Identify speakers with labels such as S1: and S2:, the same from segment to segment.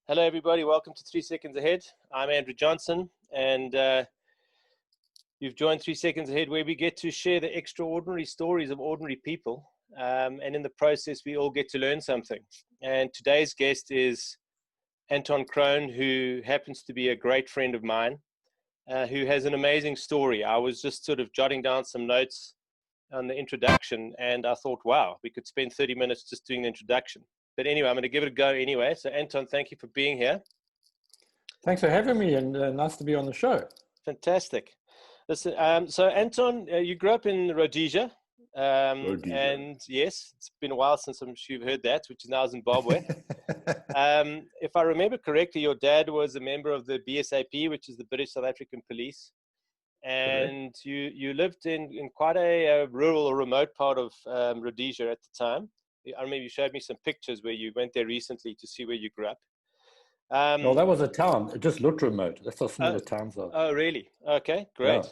S1: Hello, everybody. Welcome to 3 Seconds Ahead. I'm Andrew Johnson, and you've joined 3 Seconds Ahead, where we get to share the extraordinary stories of ordinary people. And in the process, we all get to learn something. And today's guest is Anton Crone, who happens to be a great friend of mine, who has an amazing story. I was just sort of jotting down some notes on the introduction, and I thought, wow, we could spend 30 minutes just doing the introduction. But anyway, I'm going to give it a go anyway. So Anton, thank you for being here.
S2: Thanks for having me, and nice to be on the show.
S1: Fantastic. Listen, so Anton, you grew up in Rhodesia. And yes, it's been a while since I'm sure you've heard that, which is now Zimbabwe. If I remember correctly, your dad was a member of the BSAP, which is the British South African Police. And you lived in quite a rural or remote part of Rhodesia at the time. I remember you showed me some pictures where you went there recently to see where you grew up.
S2: Well, that was a town. It just looked remote. That's how small the towns are.
S1: Oh, really? Okay, great. Yeah.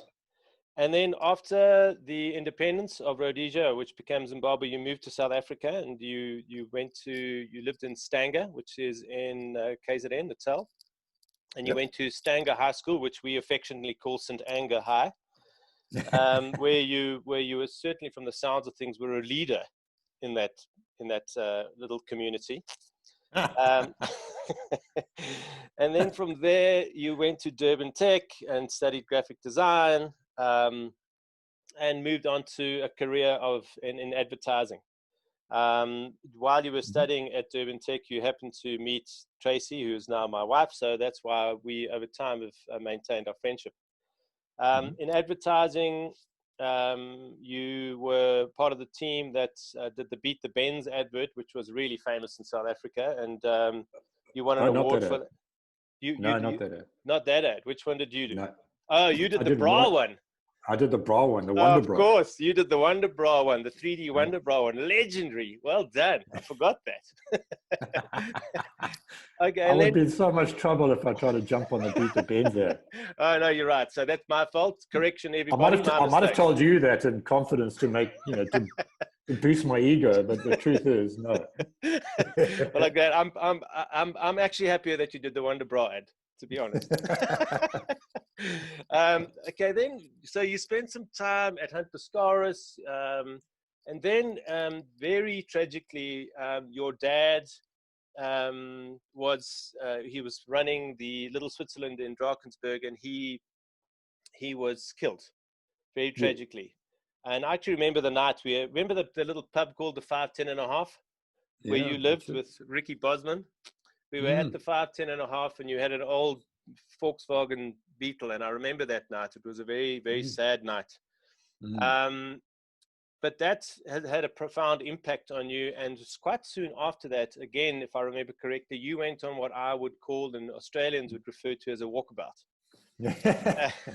S1: And then after the independence of Rhodesia, which became Zimbabwe, you moved to South Africa, and you lived in Stanger, which is in KZN, Natal. And you went to Stanger High School, which we affectionately call St. Anger High, where you were certainly, from the sounds of things, were a leader in that little community. And then from there you went to Durban Tech and studied graphic design, and moved on to a career in advertising. While you were studying at Durban Tech, you happened to meet Tracy, who is now my wife, so that's why we over time have maintained our friendship. In advertising, you were part of the team that did the Beat the Benz advert, which was really famous in South Africa, and you won an award for that. Not that ad. Which one did you do? No. Oh, you did the bra one.
S2: I did the bra one, the Wonder Bra.
S1: Of course, you did the Wonder Bra one, the 3D Wonder Bra one. Legendary. Well done. I forgot that.
S2: Okay, I would be in so much trouble if I tried to jump on the Beat the Benz there.
S1: Oh, no, you're right. So that's my fault. Correction, everybody.
S2: I might have told you that in confidence to make, to boost my ego, but the truth is, no.
S1: Well, like that, I'm actually happier that you did the Wonder Bra ad, to be honest. Okay, then, so you spent some time at Hunt Piscaris, and then very tragically, your dad was running the Little Switzerland in Drakensberg, and he was killed very tragically. And I actually remember the night. Remember the little pub called the 510½, where you lived with Ricky Bosman. We were at the 510½, and you had an old Volkswagen Beetle, and I remember that night. It was a very, very sad night. But that had a profound impact on you, and quite soon after that, again, if I remember correctly, you went on what I would call, and Australians would refer to as a walkabout.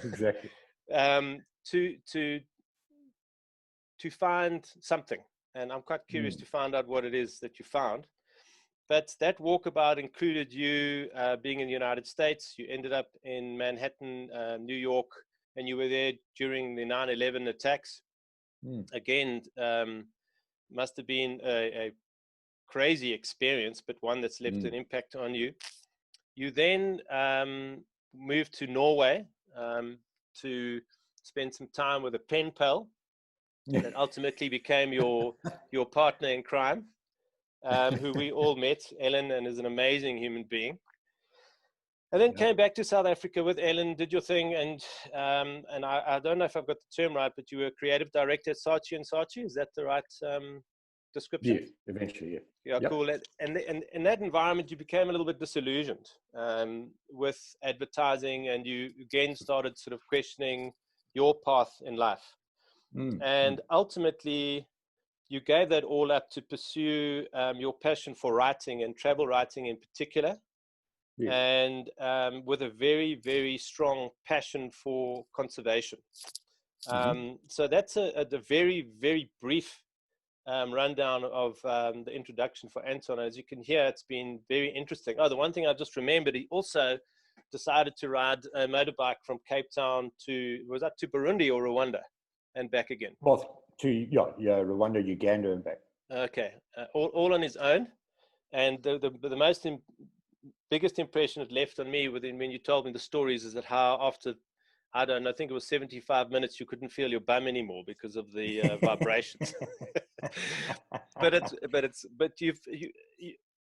S2: Exactly.
S1: To find something, and I'm quite curious to find out what it is that you found. But that walkabout included you being in the United States. You ended up in Manhattan, New York, and you were there during the 9/11 attacks. Again, must have been a crazy experience, but one that's left an impact on you. You then moved to Norway to spend some time with a pen pal that ultimately became your partner in crime, who we all met, Ellen, and is an amazing human being. And then came back to South Africa with Ellen, did your thing, and I don't know if I've got the term right, but you were creative director at Saatchi & Saatchi. Is that the right description?
S2: Yeah, eventually, yeah.
S1: Yeah, cool. And in that environment, you became a little bit disillusioned with advertising, and you again started sort of questioning your path in life. And ultimately, you gave that all up to pursue your passion for writing, and travel writing in particular. And with a very, very strong passion for conservation. So that's a very, very brief rundown of the introduction for Anton. As you can hear, it's been very interesting. Oh, the one thing I just remembered, he also decided to ride a motorbike from Cape Town was that to Burundi or Rwanda and back again?
S2: Well, Rwanda, Uganda and back.
S1: Okay, all on his own. And the most biggest impression it left on me when you told me the stories is that how after, I don't know, I think it was 75 minutes, you couldn't feel your bum anymore because of the vibrations. But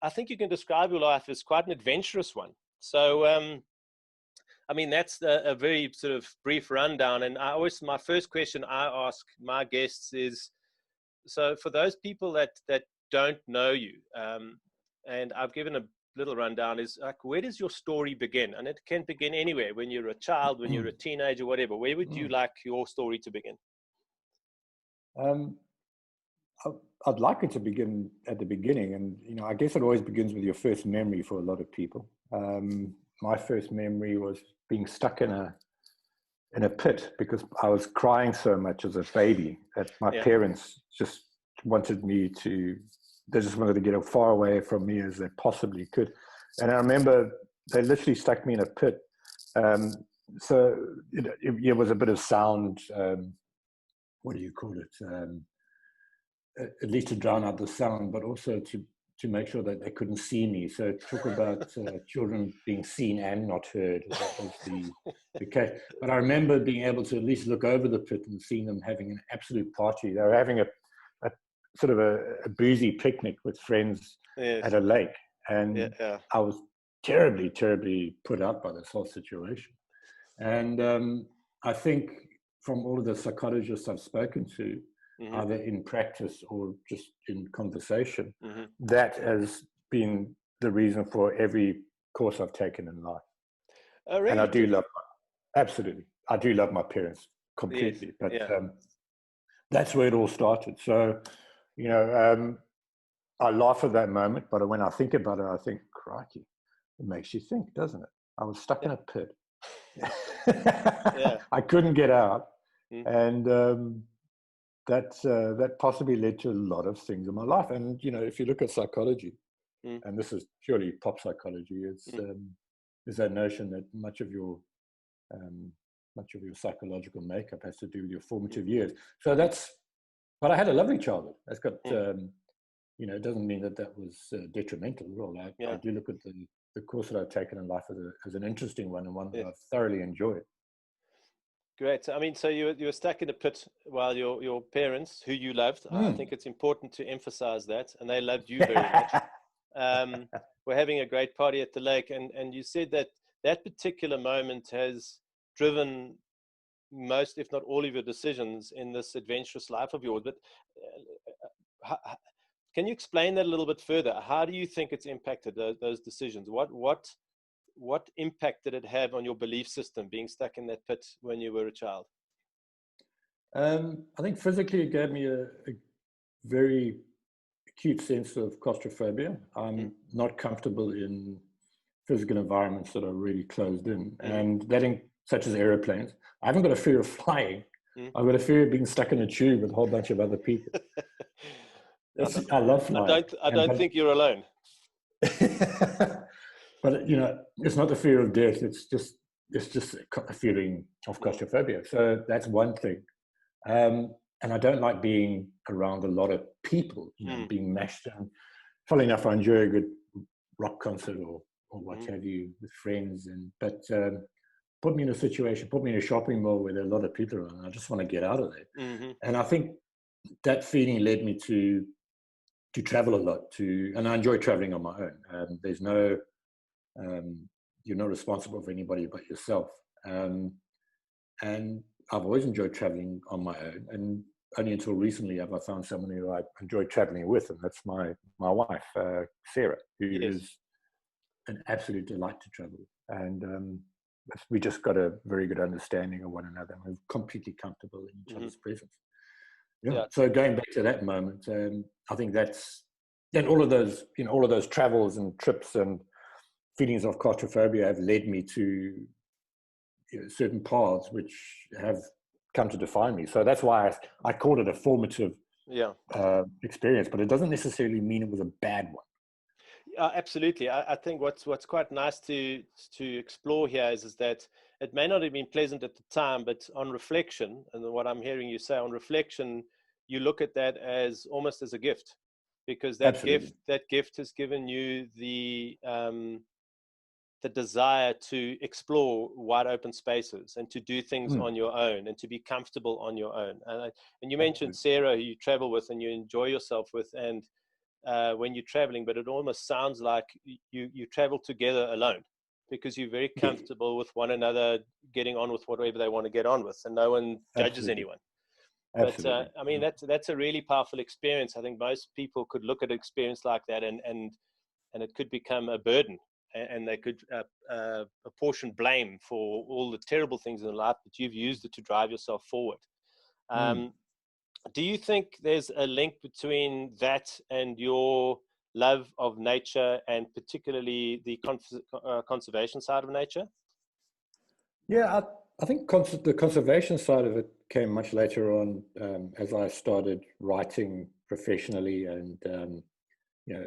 S1: I think you can describe your life as quite an adventurous one. So, I mean, that's a very sort of brief rundown. And my first question I ask my guests is, so for those people that don't know you, and I've given a little rundown, is like, where does your story begin? And it can begin anywhere, when you're a child, when you're a teenager, whatever. Where would you like your story to begin?
S2: I'd like it to begin at the beginning. And, you know, I guess it always begins with your first memory for a lot of people. My first memory was being stuck in a pit because I was crying so much as a baby that my parents just wanted me to, they just wanted to get as far away from me as they possibly could. And I remember they literally stuck me in a pit. So it was a bit of sound, what do you call it? At least to drown out the sound, but also to make sure that they couldn't see me. So talk about children being seen and not heard. That was the case. But I remember being able to at least look over the pit and seeing them having an absolute party. They were having a sort of a boozy picnic with friends at a lake. And I was terribly, terribly put out by this whole situation. And I think from all of the psychologists I've spoken to, either in practice or just in conversation, that has been the reason for every course I've taken in life.
S1: Oh, really?
S2: And I do love, absolutely, I do love my parents completely. But that's where it all started. So, you know, I laugh at that moment, but when I think about it, I think, crikey, it makes you think, doesn't it? I was stuck in a pit. I couldn't get out. And that possibly led to a lot of things in my life. And, you know, if you look at psychology, and this is purely pop psychology, it's is that notion that much of your psychological makeup has to do with your formative years. So but I had a lovely childhood. That's got, you know, it doesn't mean that was detrimental at all. I do look at the course that I've taken in life as an interesting one, and one that I've thoroughly enjoyed.
S1: Great. I mean, so you were stuck in a pit while your parents, who you loved, I think it's important to emphasize that, and they loved you very much, were having a great party at the lake. And you said that particular moment has driven most, if not all, of your decisions in this adventurous life of yours. But can you explain that a little bit further? How do you think it's impacted those decisions? What impact did it have on your belief system, being stuck in that pit when you were a child?
S2: I think physically it gave me a very acute sense of claustrophobia. I'm not comfortable in physical environments that are really closed in, and such as aeroplanes. I haven't got a fear of flying. I've got a fear of being stuck in a tube with a whole bunch of other people. I love flying.
S1: I don't think you're alone.
S2: But, you know, it's not the fear of death. It's just a feeling of claustrophobia. So that's one thing. And I don't like being around a lot of people, you know, being mashed down. Funnily enough, I enjoy a good rock concert or what have you with friends. But put me in a shopping mall where there are a lot of people around. I just want to get out of there. And I think that feeling led me to travel a lot, and I enjoy traveling on my own. There's no, you're not responsible for anybody but yourself. And I've always enjoyed traveling on my own. And only until recently have I found someone who I enjoy traveling with, and that's my wife, Sarah, who is an absolute delight to travel with. And we just got a very good understanding of one another. We're completely comfortable in each other's presence. So going back to that moment, I think then all of those travels and trips and feelings of claustrophobia have led me to certain paths which have come to define me. So that's why I called it a formative experience, but it doesn't necessarily mean it was a bad one.
S1: Absolutely. I think what's quite nice to explore here is that it may not have been pleasant at the time, but on reflection, and what I'm hearing you say, on reflection, you look at that as almost as a gift, because that gift has given you the the desire to explore wide open spaces and to do things
S2: Mm.
S1: on your own and to be comfortable on your own. And you mentioned
S2: Absolutely.
S1: Sarah, who you travel with and you enjoy yourself with, and when you're traveling, but it almost sounds like you travel together alone because you're very
S2: Yeah,
S1: comfortable with one another, getting on with whatever they want to get on with, and no one judges
S2: absolutely.
S1: anyone. But
S2: Absolutely.
S1: I mean, that's a really powerful experience. I think most people could look at an experience like that, and it could become a burden, and they could apportion blame for all the terrible things in life, but you've used it to drive yourself forward.
S2: Mm.
S1: Do you think there's a link between that and your love of nature, and particularly the conservation side of nature?
S2: Yeah, I think the conservation side of it came much later on, as I started writing professionally, and you know,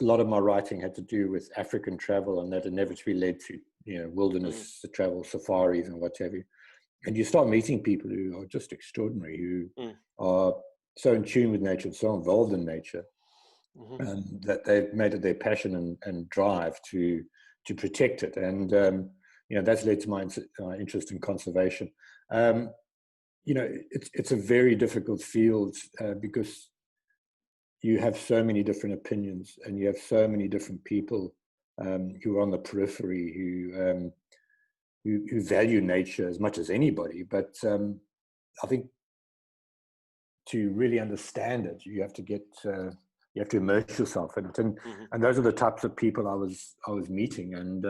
S2: a lot of my writing had to do with African travel, and that inevitably led to wilderness travel, safaris, and what have you. And you start meeting people who are just extraordinary, who are so in tune with nature and so involved in nature, that they've made it their passion and drive to protect it. And that's led to my interest in conservation. It's a very difficult field because you have so many different opinions, and you have so many different people who are on the periphery who value nature as much as anybody. But I think to really understand it, you have to immerse yourself in it, and those are the types of people I was meeting and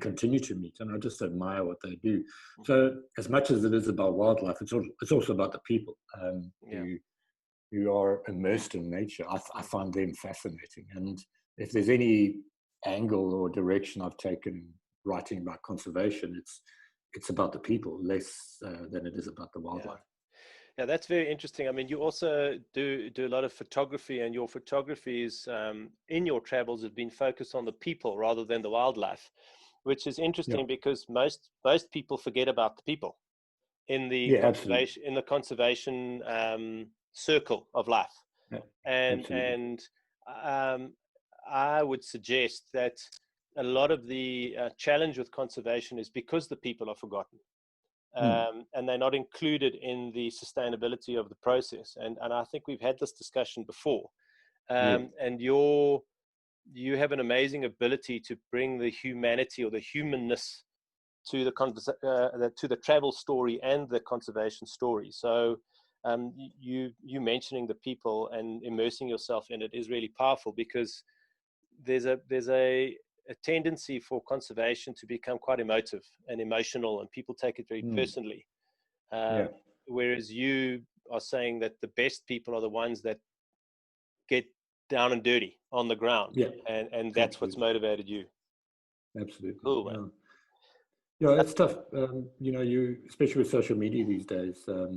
S2: continue to meet, and I just admire what they do. So as much as it is about wildlife, it's also about the people who are immersed in nature. I find them fascinating, and if there's any angle or direction I've taken writing about conservation, it's about the people less than it is about the wildlife.
S1: Yeah, that's very interesting. I mean, you also do a lot of photography, and your photography is in your travels have been focused on the people rather than the wildlife, which is interesting because most people forget about the people in the
S2: Absolutely.
S1: conservation circle of life.
S2: Yeah,
S1: And
S2: absolutely.
S1: I would suggest that a lot of the challenge with conservation is because the people are forgotten. And they're not included in the sustainability of the process. And I think we've had this discussion before. And you have an amazing ability to bring the humanity or the humanness to the travel story and the conservation story. So you mentioning the people and immersing yourself in it is really powerful, because there's a tendency for conservation to become quite emotive and emotional, and people take it very personally. Whereas you are saying that the best people are the ones that get down and dirty on the ground, and that's what's motivated you.
S2: Absolutely.
S1: Cool, man.
S2: It's tough. You especially with social media these days. A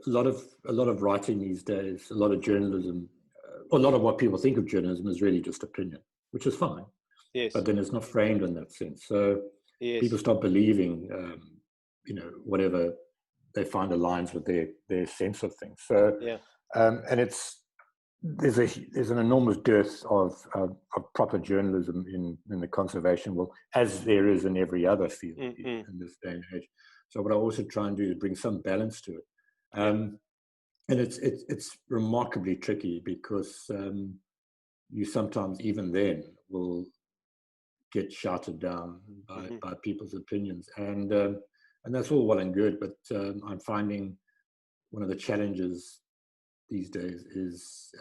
S2: lot of writing these days, a lot of journalism, a lot of what people think of journalism is really just opinion, which is fine.
S1: Yes.
S2: But then it's not framed in that sense. So people start believing, whatever they find aligns with their sense of things. So, and there's an enormous dearth of proper journalism in the conservation world, as there is in every other field in this day and age. So what I also try and do is bring some balance to it. And it's remarkably tricky, because you sometimes even then will get shouted down by people's opinions, and that's all well and good. But I'm finding one of the challenges these days is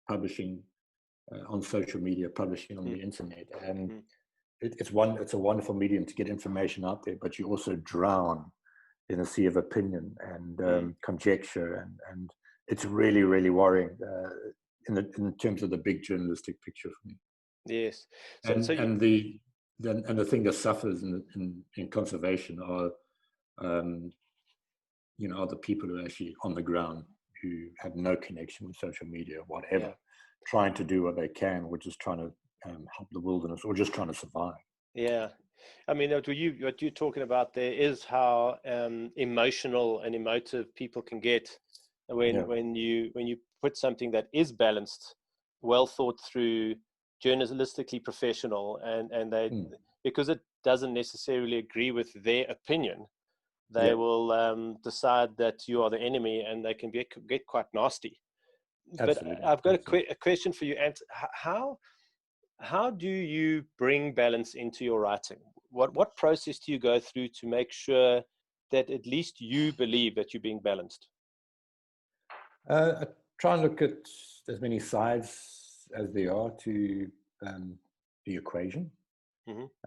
S2: publishing on social media, publishing on the internet, and it's a wonderful medium to get information out there, but you also drown in a sea of opinion and conjecture, and it's really, really worrying in terms of the big journalistic picture for me.
S1: Yes.
S2: And the thing that suffers in conservation are the people who are actually on the ground, who have no connection with social media or whatever, trying to do what they can, which is trying to help the wilderness, or just trying to survive.
S1: Yeah. I mean, what you're talking about there is how emotional and emotive people can get when you put something that is balanced, well thought through, journalistically professional, and they, because it doesn't necessarily agree with their opinion, they will decide that you are the enemy, and they can get quite nasty.
S2: Absolutely.
S1: But I've got a question for you, Ant. How do you bring balance into your writing? What process do you go through to make sure that at least you believe that you're being balanced?
S2: I try and look at as many sides as there are to the equation,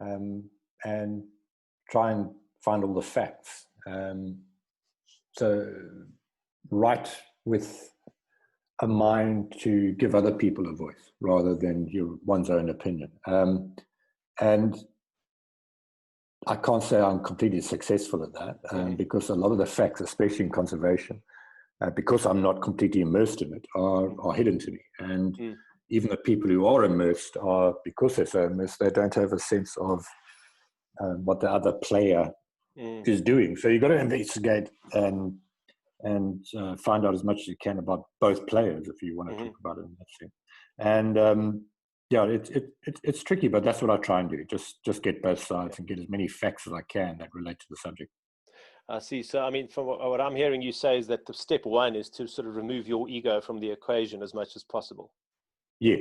S2: and try and find all the facts. So write with a mind to give other people a voice rather than one's own opinion. And I can't say I'm completely successful at that, because a lot of the facts, especially in conservation, because I'm not completely immersed in it, are hidden to me. And even the people who are immersed because they're so immersed, they don't have a sense of what the other player is doing. So you've got to investigate and find out as much as you can about both players if you want to talk about it in that sense. And it's tricky, but that's what I try and do. Just get both sides and get as many facts as I can that relate to the subject.
S1: I see. So, I mean, from what I'm hearing you say is that the step one is to sort of remove your ego from the equation as much as possible.
S2: Yeah.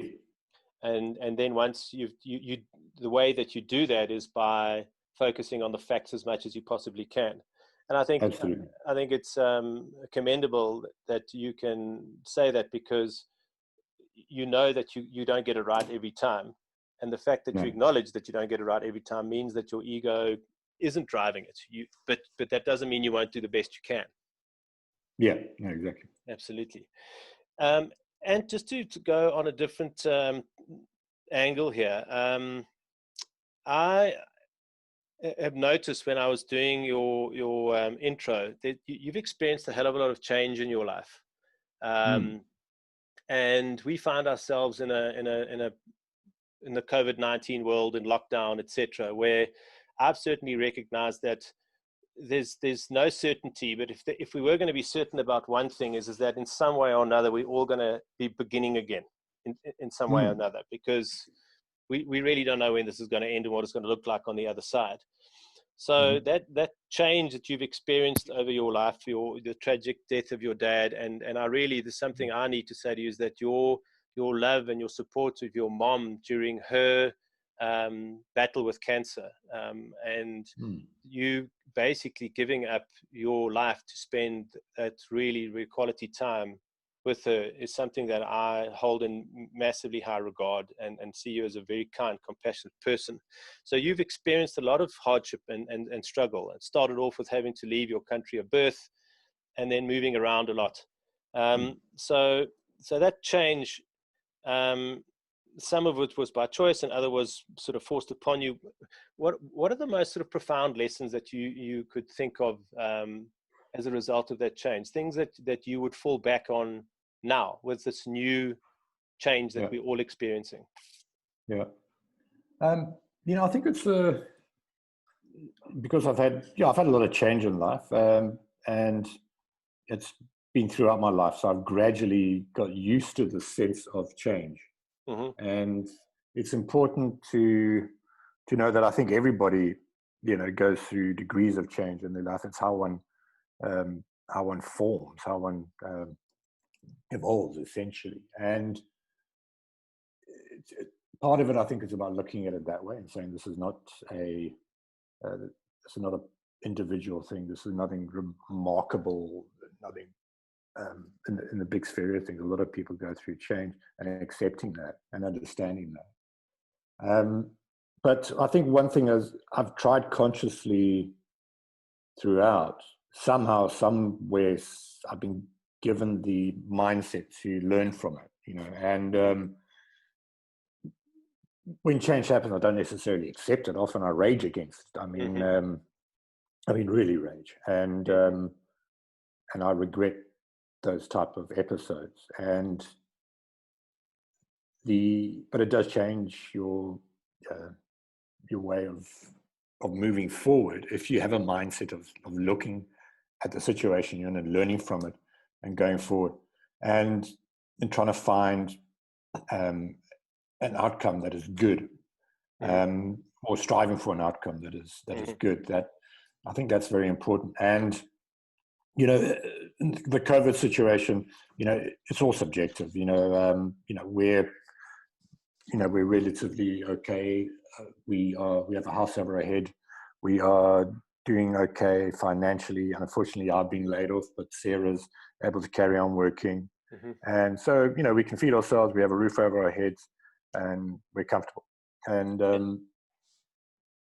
S1: And then once you the way that you do that is by focusing on the facts as much as you possibly can. And I think
S2: Absolutely.
S1: I think it's commendable that you can say that, because you know that you don't get it right every time. And the fact that you acknowledge that you don't get it right every time means that your ego isn't driving it. But that doesn't mean you won't do the best you can.
S2: Yeah, no, exactly.
S1: Absolutely. And just to go on a different angle here, I have noticed when I was doing your intro that you've experienced a hell of a lot of change in your life, and we find ourselves in the COVID-19 world, in lockdown, etc., where I've certainly recognized that there's no certainty, but if we were going to be certain about one thing is that in some way or another we're all going to be beginning again in some way or another, because we really don't know when this is going to end and what it's going to look like on the other side. So that change that you've experienced over your life, the tragic death of your dad, and I really, there's something I need to say to you, is that your love and your support of your mom during her battle with cancer, and you basically giving up your life to spend that really quality time with her, is something that I hold in massively high regard, and see you as a very kind, compassionate person. So you've experienced a lot of hardship and struggle. It started off with having to leave your country of birth and then moving around a lot. So that change, some of it was by choice and other was sort of forced upon you. What are the most sort of profound lessons that you could think of as a result of that change? Things that you would fall back on now with this new change that we're all experiencing?
S2: Yeah. I think it's because I've had a lot of change in life, and it's been throughout my life. So I've gradually got used to the sense of change. And it's important to know that I think everybody, goes through degrees of change in their life. It's how one forms, how one evolves, essentially. And part of it, I think, is about looking at it that way and saying this is not a individual thing. This is nothing remarkable, nothing in the big sphere of things. A lot of people go through change, and accepting that and understanding that. But I think one thing is I've tried consciously throughout, somehow, somewhere, I've been given the mindset to learn from it, and when change happens, I don't necessarily accept it. Often I rage against it. I mean, really rage, and I regret those type of episodes. But it does change your way of moving forward if you have a mindset of looking at the situation you're in and learning from it and going forward, and trying to find an outcome that is good, or striving for an outcome that is good. That I think that's very important. And the COVID situation, it's all subjective. We're relatively okay. We have a house over our head. We are doing okay financially. And unfortunately, I've been laid off, but Sarah's able to carry on working. And so, we can feed ourselves. We have a roof over our heads, and we're comfortable. And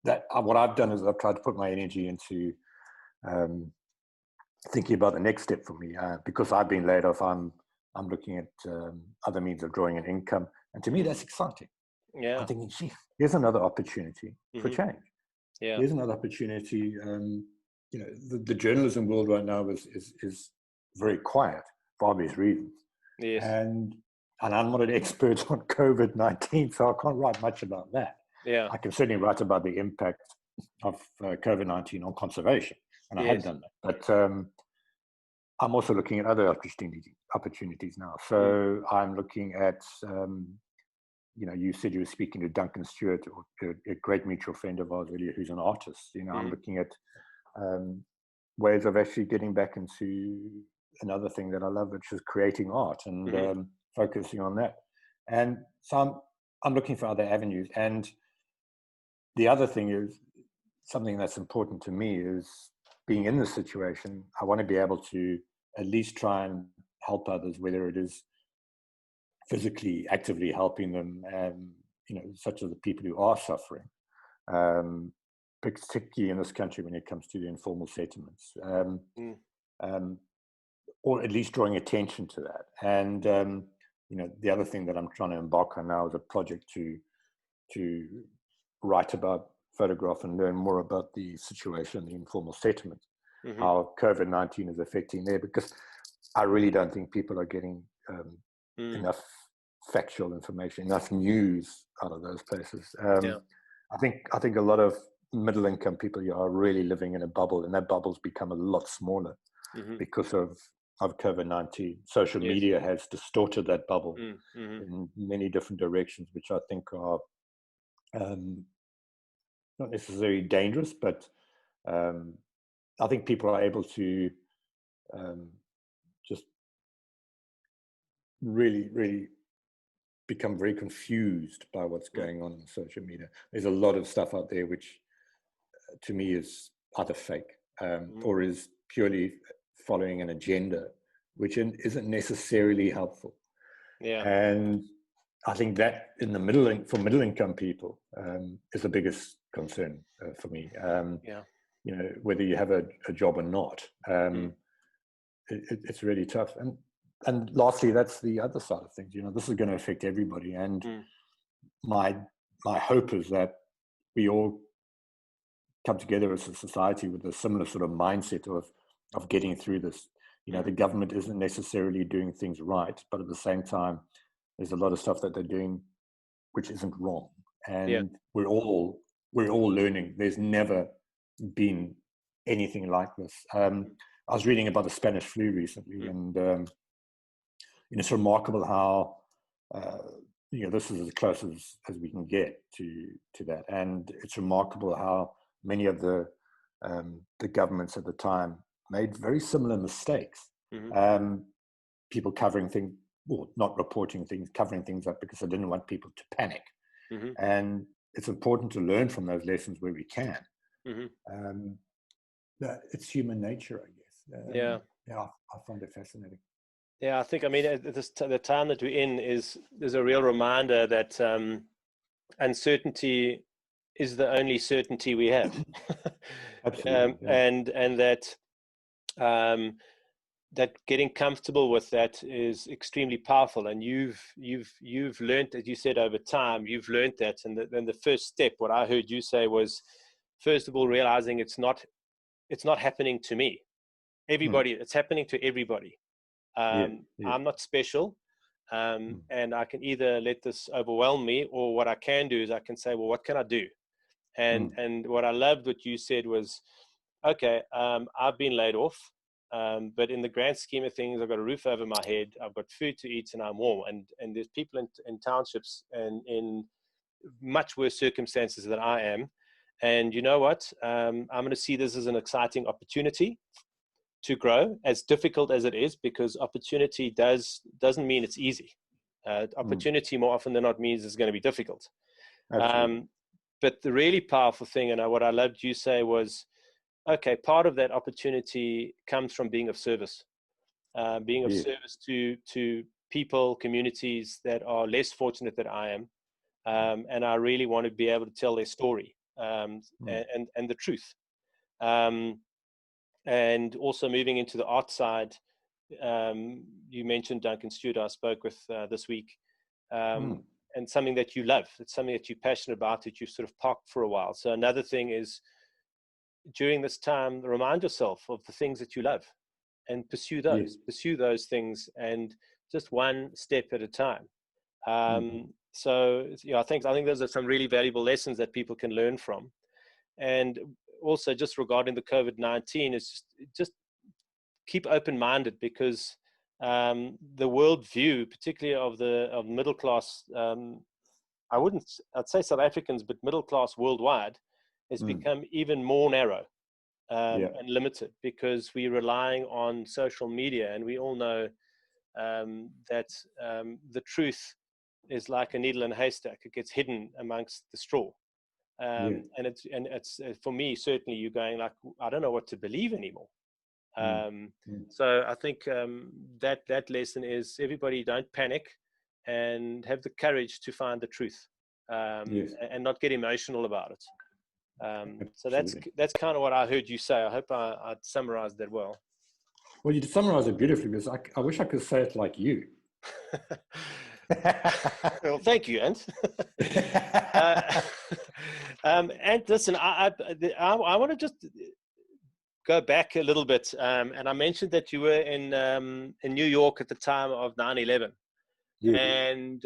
S2: what I've done is I've tried to put my energy into thinking about the next step for me. Because I've been laid off, I'm looking at other means of drawing an income. And to me, that's exciting.
S1: Yeah.
S2: I'm thinking, gee, here's another opportunity for change.
S1: Yeah.
S2: Here's another opportunity. The journalism world right now is very quiet for obvious reasons.
S1: Yes.
S2: And I'm not an expert on COVID-19, so I can't write much about that.
S1: Yeah.
S2: I can certainly write about the impact of COVID-19 on conservation, and I have done that. But I'm also looking at other opportunities now. So I'm looking at, you said you were speaking to Duncan Stewart, or a great mutual friend of ours earlier, who's an artist. I'm looking at ways of actually getting back into another thing that I love, which is creating art and focusing on that. And so I'm looking for other avenues. And the other thing is, something that's important to me is being in this situation. I want to be able to at least try and help others, whether it is physically, actively helping them, such as the people who are suffering, particularly in this country when it comes to the informal settlements, or at least drawing attention to that. And, the other thing that I'm trying to embark on now is a project to write about, photograph, and learn more about the situation in the informal settlements, how COVID-19 is affecting there, because I really don't think people are getting enough factual information, enough news out of those places. I think a lot of middle-income people are really living in a bubble, and that bubble's become a lot smaller because of COVID-19. Social media has distorted that bubble in many different directions, which I think are not necessarily dangerous, but I think people are able to just really, really become very confused by what's going on social media. There's a lot of stuff out there which, to me, is either fake or is purely following an agenda, which isn't necessarily helpful. And I think that in the for middle income people is the biggest concern for me. Whether you have a job or not, it's really tough. And lastly, that's the other side of things. This is going to affect everybody. And my hope is that we all come together as a society with a similar sort of mindset of getting through this. The government isn't necessarily doing things right, but at the same time, there's a lot of stuff that they're doing which isn't wrong. And we're all learning. There's never been anything like this. I was reading about the Spanish flu recently, and it's remarkable how this is as close as we can get to that. And it's remarkable how many of the governments at the time made very similar mistakes. People covering things, or not reporting things, covering things up because they didn't want people to panic. And it's important to learn from those lessons where we can. It's human nature, I guess. I find it fascinating.
S1: Yeah, I think, the time that we're in there's a real reminder that uncertainty is the only certainty we have.
S2: Absolutely.
S1: And that that getting comfortable with that is extremely powerful. And you've learned, as you said, over time, you've learned that. And then the first step, what I heard you say was, first of all, realizing it's not happening to me. Everybody, it's happening to everybody. I'm not special. And I can either let this overwhelm me, or what I can do is I can say, well, what can I do? And what I loved what you said was, okay, I've been laid off. But in the grand scheme of things, I've got a roof over my head, I've got food to eat, and I'm warm. And there's people in townships and in much worse circumstances than I am. And you know what? I'm going to see this as an exciting opportunity to grow, as difficult as it is, because opportunity doesn't mean it's easy. Opportunity more often than not means it's going to be difficult. But the really powerful thing, and what I loved you say was, okay, part of that opportunity comes from being of service, service to people, communities that are less fortunate than I am. And I really want to be able to tell their story and the truth. And also moving into the art side, you mentioned Duncan Stewart, I spoke with this week, and something that you love. It's something that you're passionate about, that you've sort of parked for a while. So another thing is, during this time, remind yourself of the things that you love and pursue those things, and just one step at a time. So I think those are some really valuable lessons that people can learn from. And also, just regarding the COVID-19, is just keep open-minded, because the worldview, particularly of the middle class, I'd say South Africans, but middle class worldwide, has become even more narrow and limited, because we're relying on social media, and we all know that the truth is like a needle in a haystack. It gets hidden amongst the straw. And it's for me, certainly, you're going like, I don't know what to believe anymore. So I think that lesson is, everybody don't panic, and have the courage to find the truth, and not get emotional about it. So that's kind of what I heard you say. I hope I summarized that well.
S2: Well, you summarized it beautifully, because I wish I could say it like you.
S1: Well, thank you, Ant. And listen, I want to just go back a little bit, and I mentioned that you were in New York at the time of 9/11. And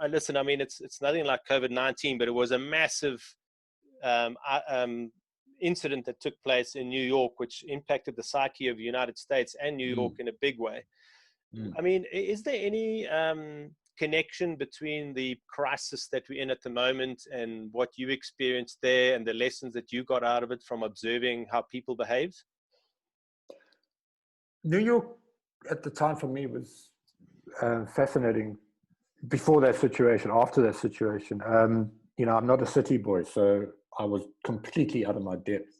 S1: listen, I mean, it's nothing like COVID-19, but it was a massive incident that took place in New York, which impacted the psyche of the United States and New York in a big way. I mean, is there any connection between the crisis that we're in at the moment and what you experienced there, and the lessons that you got out of it from observing how people behaved?
S2: New York at the time for me was fascinating. Before that situation, after that situation, I'm not a city boy, so I was completely out of my depth.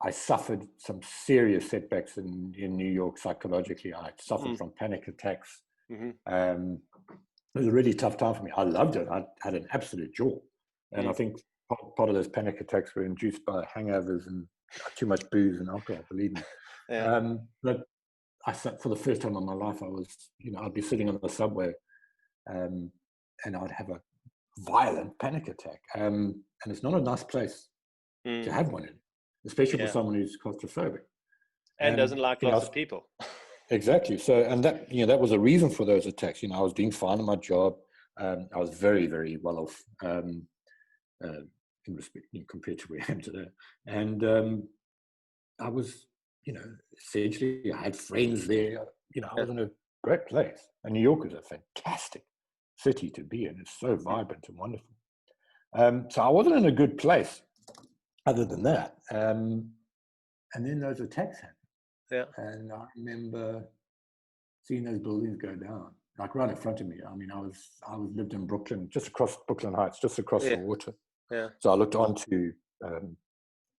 S2: I suffered some serious setbacks in New York psychologically. I suffered from panic attacks. It was a really tough time for me. I loved it. I had an absolute joy. And I think part of those panic attacks were induced by hangovers and too much booze and alcohol, believe me. But for the first time in my life, I'd be sitting on the subway and I'd have a violent panic attack. And it's not a nice place to have one in, especially for someone who's claustrophobic
S1: and doesn't like lots of people.
S2: Exactly. So, and that was a reason for those attacks. I was doing fine in my job. I was very, very well off in respect, compared to where I am today. And I was, essentially, I had friends there. I was in a great place. And New York is a fantastic city to be in. It's so vibrant and wonderful. So I wasn't in a good place other than that. And then those attacks happened. And I remember seeing those buildings go down, like right in front of me. I mean, I lived in Brooklyn, just across Brooklyn Heights, just across the water. So I looked onto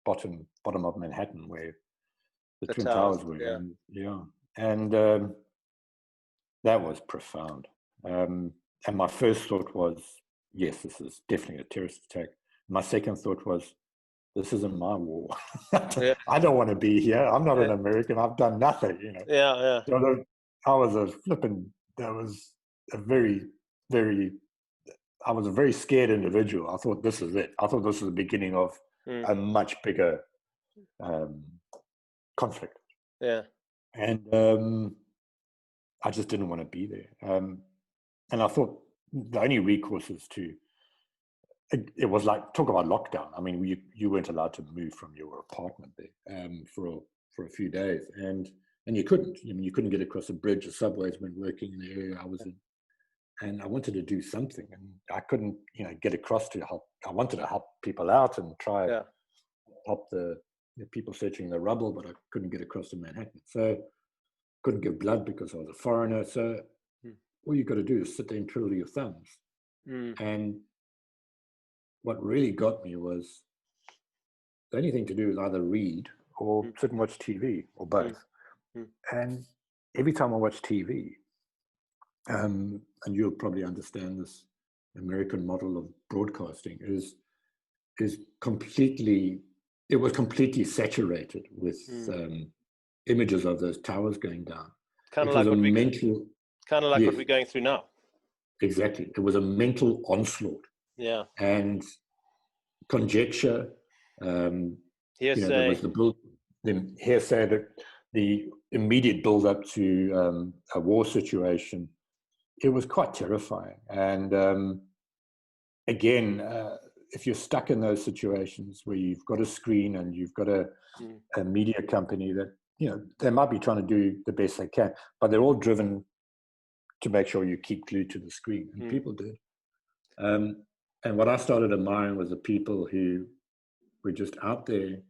S2: bottom of Manhattan, where the Twin Towers were. And that was profound. And my first thought was, yes, this is definitely a terrorist attack. My second thought was, this isn't my war. I don't want to be here. I'm not an American. I've done nothing, So I was a very scared individual. I thought, this is it. I thought this was the beginning of a much bigger conflict. And I just didn't want to be there. And I thought the only recourse is to it was like, talk about lockdown. I mean, you weren't allowed to move from your apartment there for a few days, and you couldn't. I mean, you couldn't get across a bridge. The subways weren't working in the area I was in, and I wanted to do something, and I couldn't, get across to help. I wanted to help people out and try help the people searching the rubble, but I couldn't get across to Manhattan. So couldn't give blood because I was a foreigner. So all you got to do is sit there and twiddle your thumbs. And what really got me was the only thing to do is either read or sit and watch TV or both. And every time I watch TV, and you'll probably understand this American model of broadcasting is completely, it was completely saturated with images of those towers going down.
S1: Kind of like what
S2: yes,
S1: we're going through now.
S2: Exactly. It was a mental onslaught.
S1: Yeah.
S2: And conjecture. There was the hearsay, that the immediate build up to a war situation. It was quite terrifying. And again, if you're stuck in those situations where you've got a screen and you've got a media company that, they might be trying to do the best they can, but they're all driven to make sure you keep glued to the screen. And people did. And what I started admiring was the people who were just out there,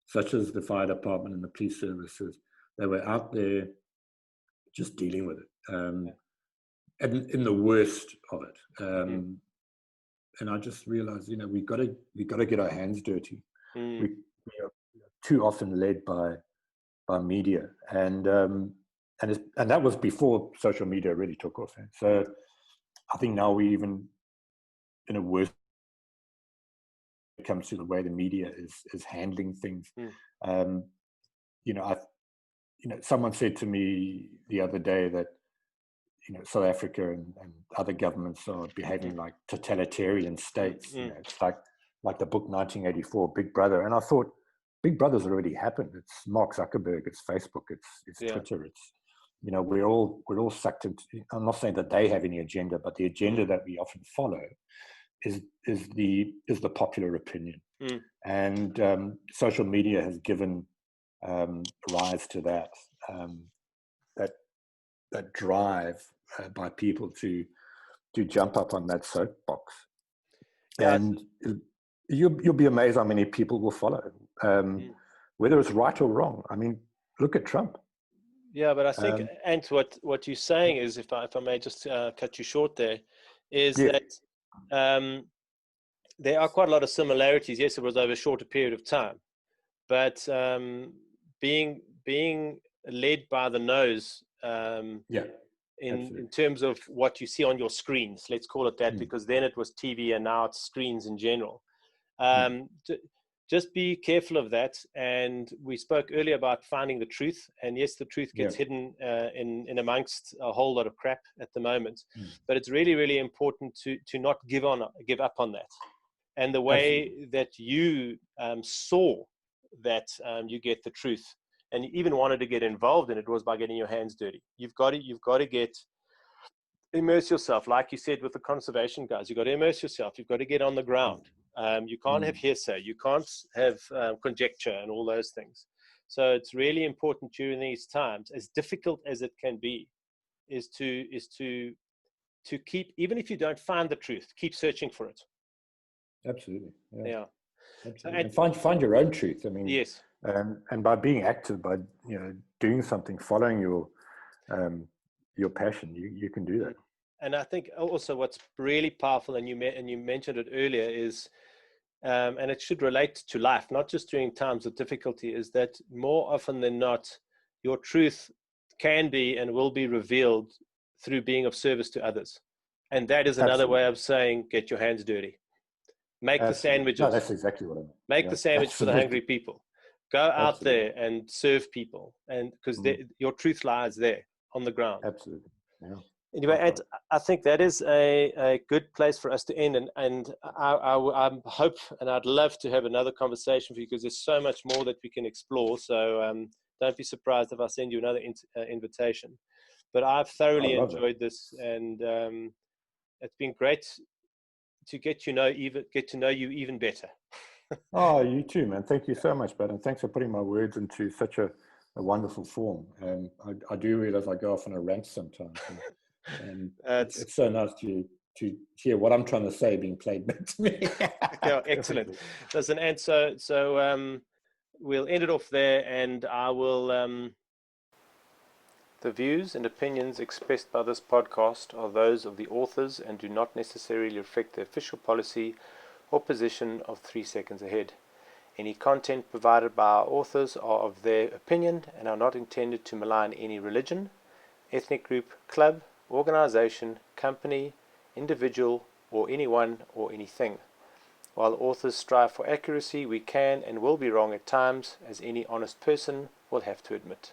S2: such as the fire department and the police services. They were out there just dealing with it, and in the worst of it. And I just realized, we got to get our hands dirty. We are too often led by media, and that was before social media really took off. So I think now we even in a worse when it comes to the way the media is handling things. Someone said to me the other day that South Africa and other governments are behaving like totalitarian states. It's like the book 1984, Big Brother. And I thought, Big Brother's already happened. It's Mark Zuckerberg, it's Facebook, it's Twitter, it's we're all sucked into. I'm not saying that they have any agenda, but the agenda that we often follow is the popular opinion, and social media has given rise to that drive by people to jump up on that soapbox, and you'll be amazed how many people will follow, whether it's right or wrong. I mean, look at Trump.
S1: Yeah, but I think, and what you're saying is, if I may just cut you short there, is that there are quite a lot of similarities. Yes, it was over a shorter period of time, but being led by the nose in terms of what you see on your screens, let's call it that, because then it was TV and now it's screens in general. Just be careful of that. And we spoke earlier about finding the truth. And yes, the truth gets hidden in amongst a whole lot of crap at the moment. But it's really, really important to not give up on that. And the way that you saw that you get the truth, and you even wanted to get involved in it, was by getting your hands dirty. You've got to immerse yourself, like you said with the conservation guys. You've got to immerse yourself. You've got to get on the ground. You can't have hearsay. You can't have conjecture and all those things. So it's really important during these times, as difficult as it can be, is to keep, even if you don't find the truth, keep searching for it.
S2: Absolutely.
S1: Yeah.
S2: Absolutely. And find your own truth. I mean,
S1: yes.
S2: And by being active, by doing something, following your passion, you can do that.
S1: And I think also what's really powerful, and you mentioned it earlier, is and it should relate to life, not just during times of difficulty, is that more often than not, your truth can be and will be revealed through being of service to others. And that is another way of saying, get your hands dirty. Make the sandwiches.
S2: No, that's exactly what I mean.
S1: Make the sandwich for the hungry people. Go out there and serve people, and because your truth lies there on the ground.
S2: Absolutely. Yeah.
S1: Anyway, and I think that is a good place for us to end. And I hope, and I'd love to have another conversation with you, because there's so much more that we can explore. So don't be surprised if I send you another invitation. But I've thoroughly enjoyed this, and it's been great to get to know you even better.
S2: Oh, you too, man. Thank you so much, bud. And thanks for putting my words into such a wonderful form. I do realize I go off on a rant sometimes. And it's so nice to hear what I'm trying to say being played back to me.
S1: Yeah, excellent. Listen, and so we'll end it off there, and I will. The views and opinions expressed by this podcast are those of the authors and do not necessarily reflect the official policy or position of 3 Seconds Ahead. Any content provided by our authors are of their opinion and are not intended to malign any religion, ethnic group, club, organization, company, individual, or anyone or anything. While authors strive for accuracy, we can and will be wrong at times, as any honest person will have to admit.